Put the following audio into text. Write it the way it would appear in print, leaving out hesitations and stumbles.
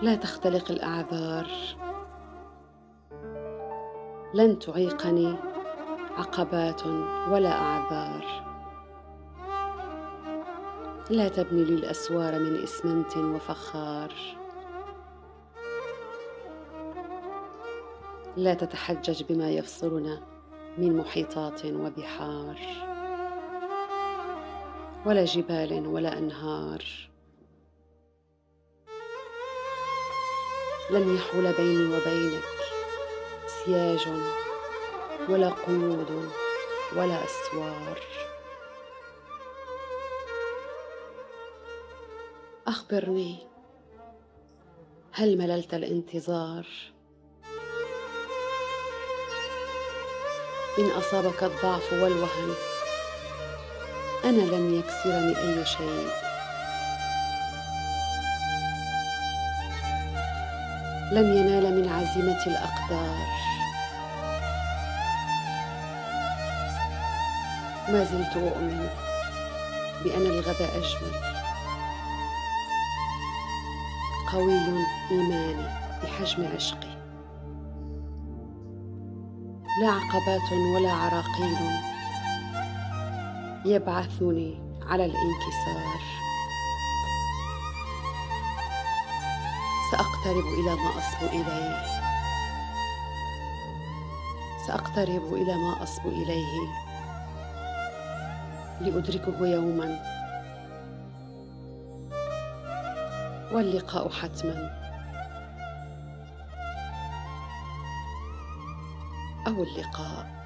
لا تختلق الأعذار، لن تعيقني عقبات ولا أعذار. لا تبني لي الأسوار من إسمنت وفخار، لا تتحجج بما يفصلنا من محيطات وبحار، ولا جبال ولا أنهار. لن يحول بيني وبينك سياج ولا قيود ولا أسوار. أخبرني، هل مللت الانتظار؟ إن أصابك الضعف والوهن، أنا لن يكسرني أي شيء. لن ينال من عزيمتي الأقدار. ما زلت أؤمن بأن الغد أجمل. قوي إيماني بحجم عشقي. لا عقبات ولا عراقيل يبعثني على الانكسار. سأقترب إلى ما أصبو إليه، سأقترب إلى ما أصبو إليه لأدركه يوما، واللقاء حتما، أو اللقاء.